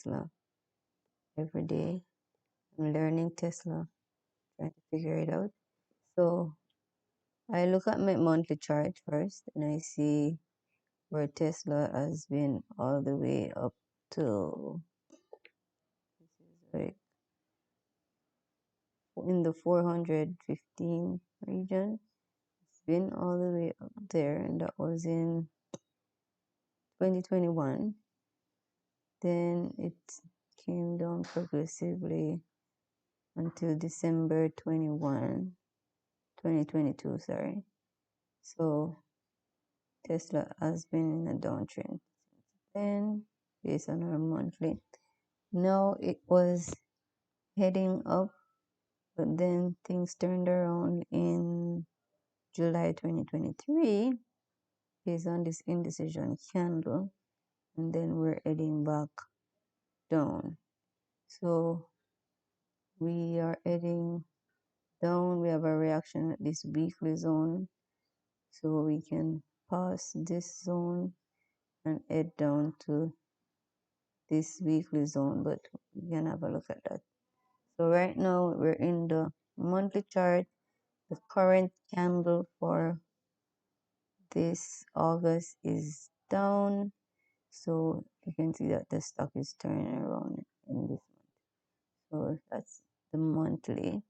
Tesla every day. I'm learning Tesla, trying to figure it out. So I look at my monthly chart first and I see where Tesla has been all the way up to, this is like in the 415 region. It's been all the way up there, and that was in 2021. Then it came down progressively until December 2022, sorry. So Tesla has been in a downtrend. Then, based on our monthly, now it was heading up, but then things turned around in July 2023 based on this indecision candle, and then we're heading back down. So we are heading down. We have a reaction at this weekly zone, so we can pass this zone and head down to this weekly zone, but we can have a look at that. So right now we're in the monthly chart. The current candle for this August is down, so you can see that the stock is turning around in this month. So that's the monthly.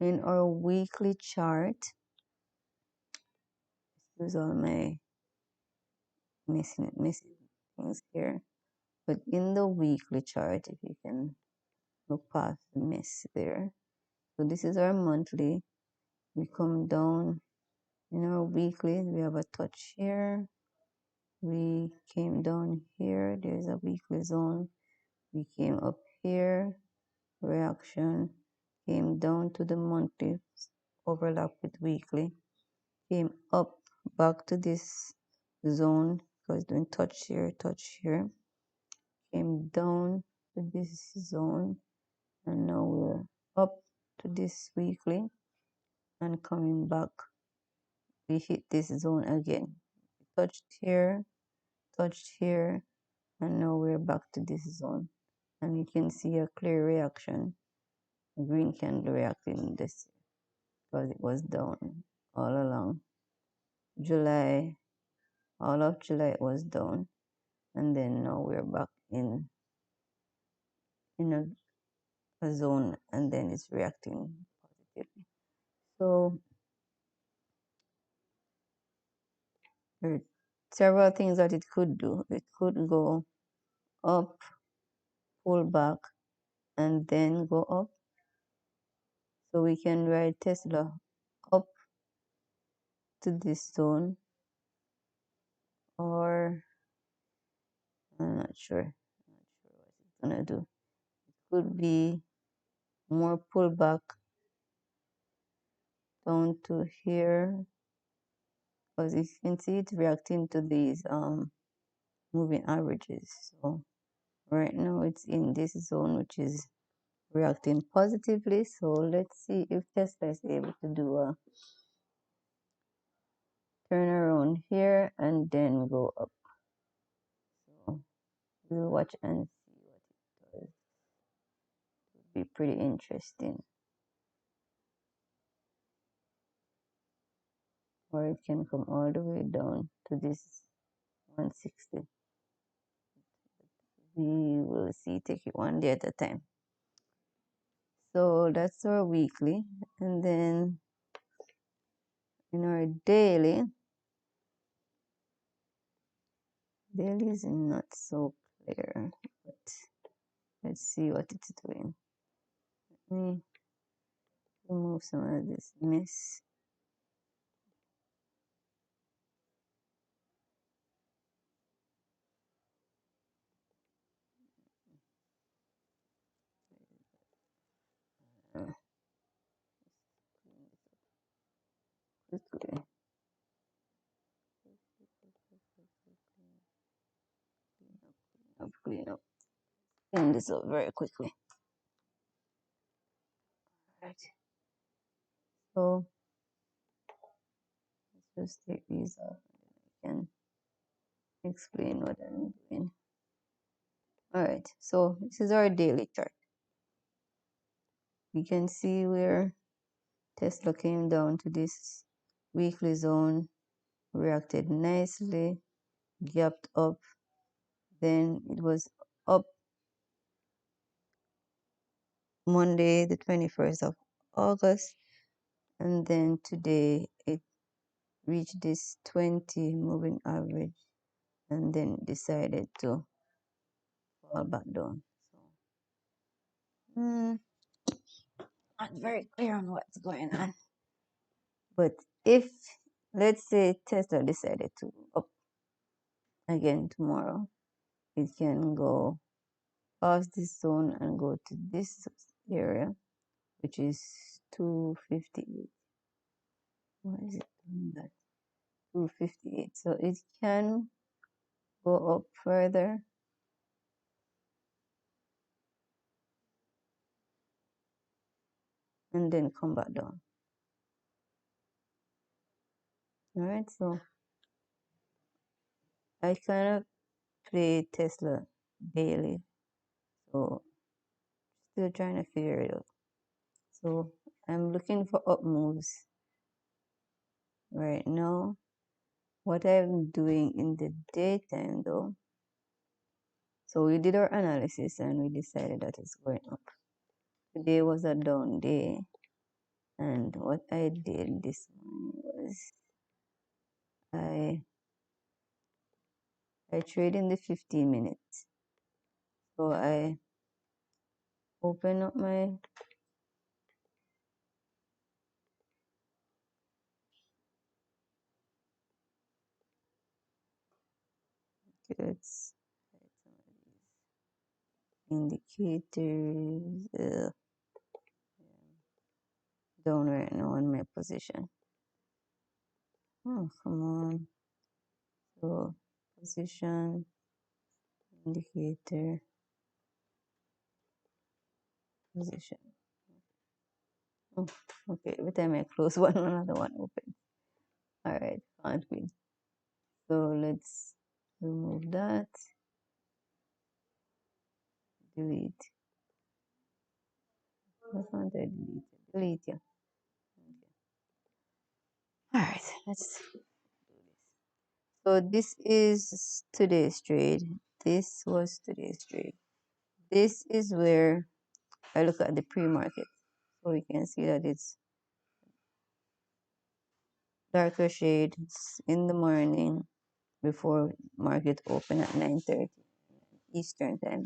In our weekly chart, there's all my missing things here. But in the weekly chart, if you can look past the miss there. So this is our monthly. We come down in our weekly, we have a touch here. We came down here, there's a weekly zone. We came up here, reaction, came down to the monthly, overlap with weekly, came up back to this zone, because doing touch here, came down to this zone, and now we're up to this weekly and coming back. We hit this zone again. Touched here, and now we're back to this zone. And you can see a clear reaction. A green candle reacting this because it was down all along. July, all of July it was down, and then now we're back in a zone, and then it's reacting positively. So there are several things that it could do. It could go up, pull back, and then go up. So we can ride Tesla up to this zone, or I'm not sure what it's gonna do. It could be more pullback down to here, because you can see it reacting to these moving averages. So right now it's in this zone, which is reacting positively. So let's see if Tesla is able to do a turn around here and then go up. So we'll watch and see what it does. It would be pretty interesting. Or it can come all the way down to this 160. We will see, take it one day at a time. So that's our weekly. And then in our daily is not so clear, but let's see what it's doing. Let me remove some of this mess. Quickly. Clean up. Clean this up very quickly. Right. So let's just take these off and then I can explain what I'm doing. All right, so this is our daily chart. We can see where Tesla came down to this weekly zone, reacted nicely, gapped up, then it was up Monday, the 21st of August, and then today it reached this 20 moving average and then decided to fall back down. So, not very clear on what's going on. But if, let's say, Tesla decided to up again tomorrow, it can go past this zone and go to this area, which is 258. Why is it doing that? 258. So it can go up further and then come back down. All right, so I kind of play Tesla daily, so still trying to figure it out. So I'm looking for up moves right now. What I'm doing in the daytime though, so we did our analysis and we decided that it's going up. Today was a down day, and what I did this morning was I trade in the 15 minutes. So I open up my let's indicators down right now on my position. Oh, come on. So position indicator position. Oh, okay. Every time I close one, another one open. All right, can't win. So let's remove that. Delete. Why can't I delete it? Delete, yeah. Okay. All right, let's do this. So this is today's trade. This was today's trade. This is where I look at the pre-market. So we can see that it's darker shades in the morning before market open at 9:30 Eastern time.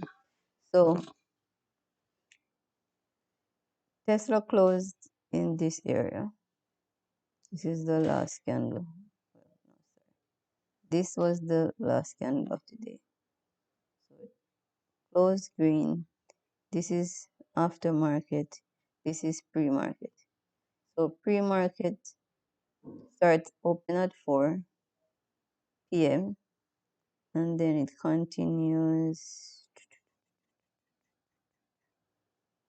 So Tesla closed in this area. This is the last candle. This was the last candle of today. So it closed green. This is after market. This is pre-market. So pre-market starts open at 4 p.m. and then it continues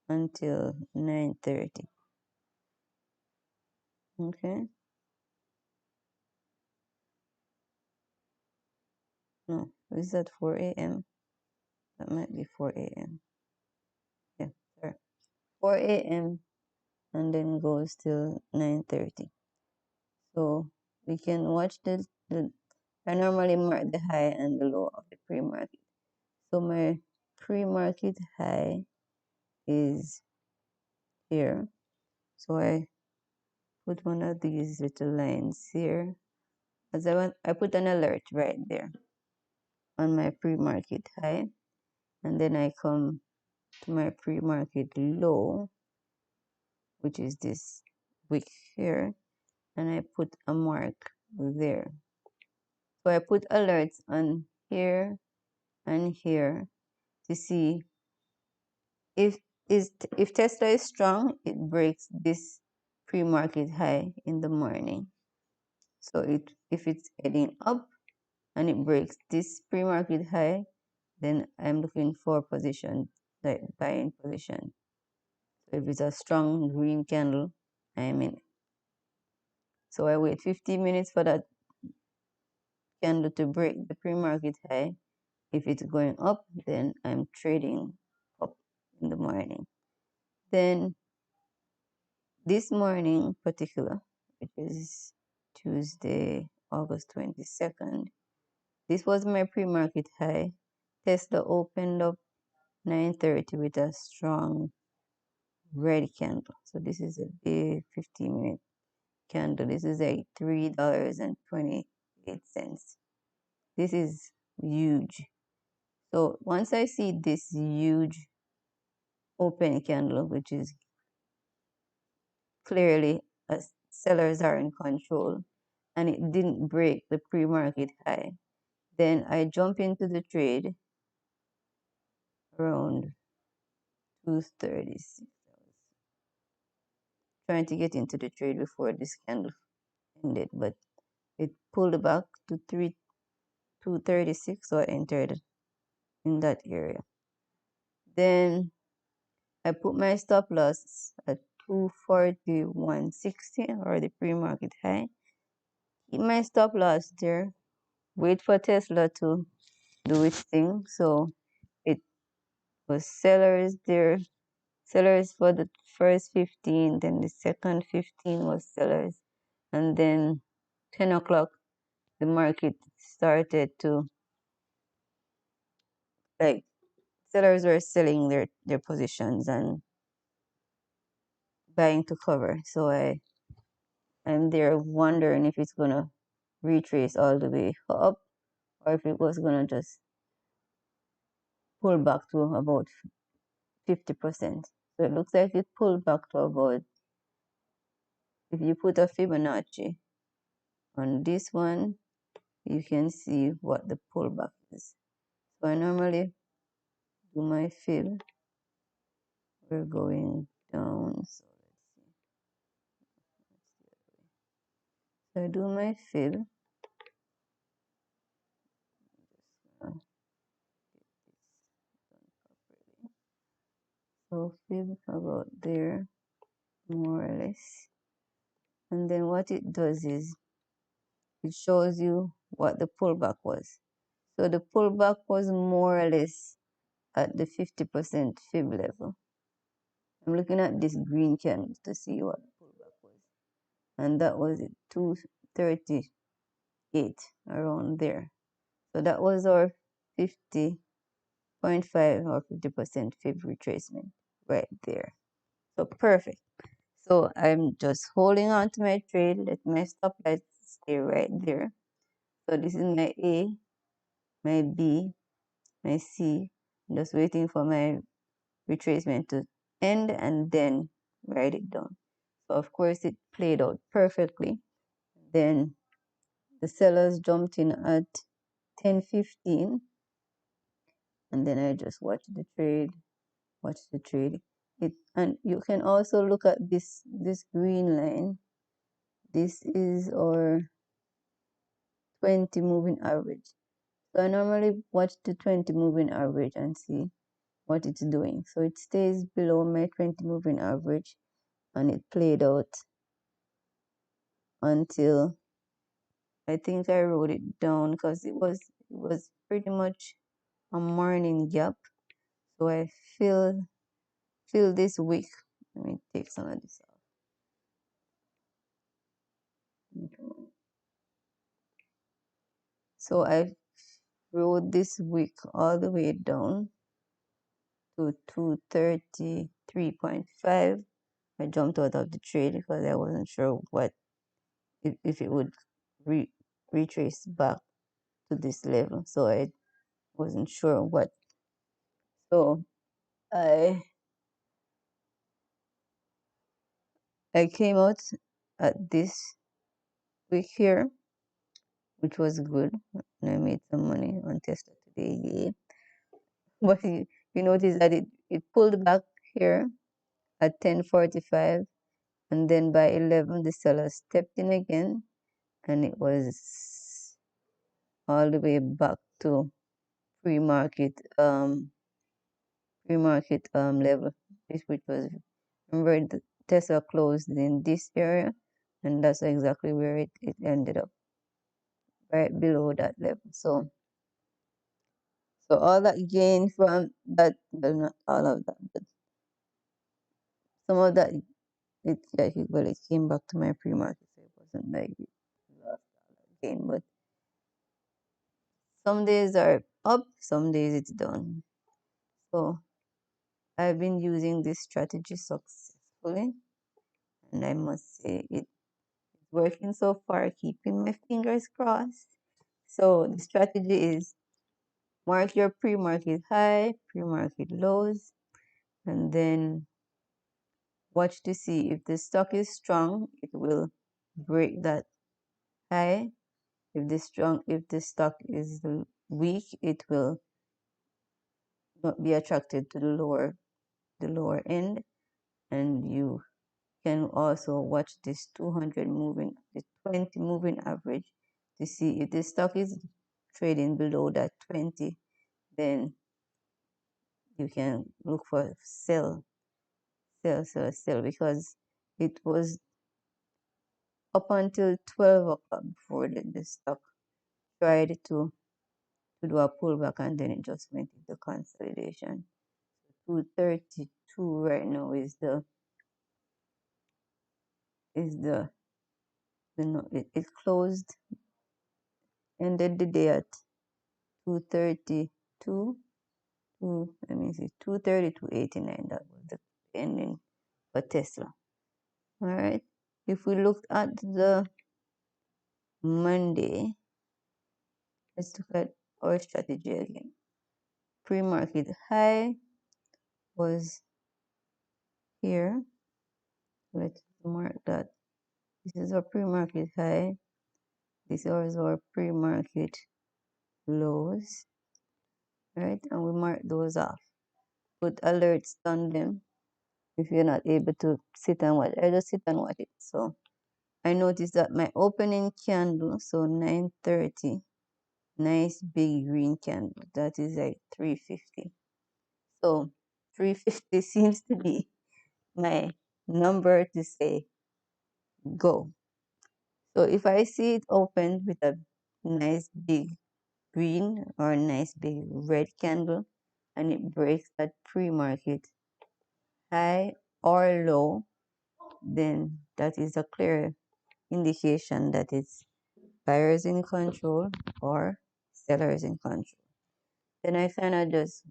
until 9:30. Okay. No, is that 4 a.m.? That might be 4 a.m. Yeah, sorry. 4 a.m. and then goes till 9:30. So we can watch the I normally mark the high and the low of the pre-market. So my pre-market high is here. So I put one of these little lines here. I put an alert right there on my pre-market high, and then I come to my pre-market low, which is this wick here, and I put a mark there. So I put alerts on here and here to see if if Tesla is strong, it breaks this pre-market high in the morning. So if it's heading up and it breaks this pre-market high, then I'm looking for position, like buying position. So if it's a strong green candle, I'm in. So I wait 15 minutes for that candle to break the pre-market high, If it's going up, then I'm trading up in the morning. Then this morning particular, which is Tuesday, August 22nd, this was my pre-market high. Tesla opened up 9:30 with a strong red candle. So this is a big 15-minute candle. This is a $3.28. This is huge. So once I see this huge open candle, which is clearly sellers are in control, and it didn't break the pre-market high, then I jump into the trade around 2:36. Trying to get into the trade before this candle ended, but it pulled back to 236, so I entered in that area. Then I put my stop loss at 241.60 or the pre-market high. Keep my stop loss there. Wait for Tesla to do its thing. So it was sellers there. Sellers for the first 15, then the second 15 was sellers. And then 10 o'clock, the market started to, like, sellers were selling their positions and buying to cover. So I'm there wondering if it's gonna retrace all the way up or if it was gonna just pull back to about 50%. So it looks like it pulled back to about, if you put a Fibonacci on this one, you can see what the pullback is. So I normally do my fib. We're going down. So let's see. So I do my fib. So fib about there, more or less. And then what it does is it shows you what the pullback was. So the pullback was more or less at the 50% fib level. I'm looking at this green candle to see what the pullback was. And that was at 238, around there. So that was our 50.5 or 50% fib retracement right there. So perfect. So I'm just holding on to my trade, let my stop loss stay right there. So this is my A, my B, my C. I'm just waiting for my retracement to end and then write it down. So of course it played out perfectly. Then the sellers jumped in at 10:15, and then I just watched the trade, and you can also look at this green line. This is our 20 moving average. So I normally watch the 20 moving average and see what it's doing. So it stays below my 20 moving average, and it played out until I think I wrote it down because it was pretty much a morning gap. So I feel this week. Let me take some of this off. So I wrote this week all the way down to 233.5. I jumped out of the trade because I wasn't sure what if it would retrace back to this level. So I wasn't sure what. So I came out at this week here, which was good. And I made some money on Tesla today. Yeah. But you notice that it pulled back here at 10:45, and then by 11 the seller stepped in again, and it was all the way back to pre-market level, which was, remember, the Tesla closed in this area, and that's exactly where it ended up, right below that level. So So all that gain from that, well, not all of that, but some of that, it like well, it came back to my pre-market, so it wasn't like it lost all that gain. But some days are up, some days it's down. So I've been using this strategy successfully, and I must say it's working so far, keeping my fingers crossed. So the strategy is mark your pre-market high, pre-market lows, and then watch to see if the stock is strong, it will break that high. If the stock is weak, it will not be attracted to the lower end. And you can also watch this 200 moving, the 20 moving average to see if the stock is trading below that 20, then you can look for sell, because it was up until 12 o'clock before the stock tried to do a pullback, and then it just went into consolidation. 232 right now is the it closed, ended the day at 232, let me see, 232.89. That was the ending for Tesla. All right. If we look at the Monday, let's look at our strategy again. Pre-market high was here. Let's mark that. This is our pre-market high. This is our pre-market lows. Right? And we mark those off. Put alerts on them. If you're not able to sit and watch, I just sit and watch it. So I noticed that my opening candle, so 9:30, nice big green candle. That is like 350. So 350 seems to be my number to say go. So if I see it open with a nice big green or a nice big red candle and it breaks that pre-market high or low, then that is a clear indication that it's buyers in control or sellers in control. Then I kind of just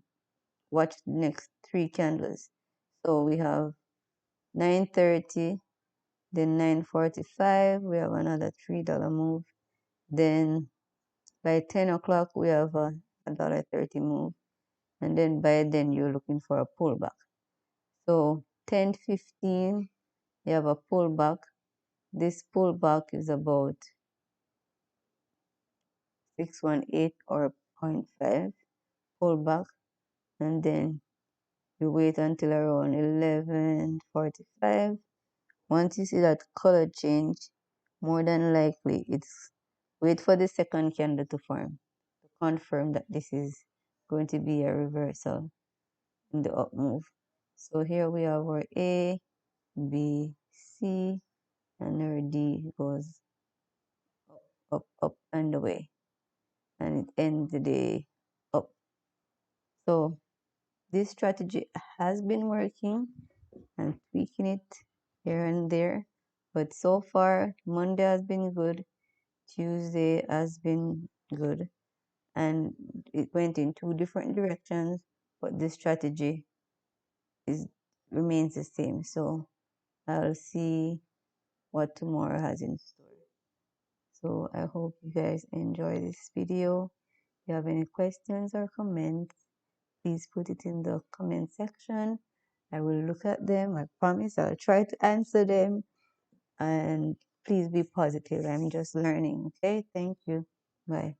watch the next three candles. So we have 9:30, then 9:45, we have another $3 move. Then by 10 o'clock, we have a $1.30 move. And then by then, you're looking for a pullback. So 10:15, you have a pullback. This pullback is about 618 or zero point 0.5 pullback, and then you wait until around 11:45. Once you see that color change, more than likely it's wait for the second candle to form to confirm that this is going to be a reversal in the up move. So here we have our A, B, C, and our D goes up and away, and it ends the day up. So this strategy has been working and tweaking it here and there, but so far Monday has been good, Tuesday has been good, and it went in two different directions, but the strategy is remains the same. So I'll see what tomorrow has in store. So I hope you guys enjoy this video. If you have any questions or comments, please put it in the comment section. I will look at them. I promise I'll try to answer them. And please be positive. I'm just learning. Okay. Thank you. Bye.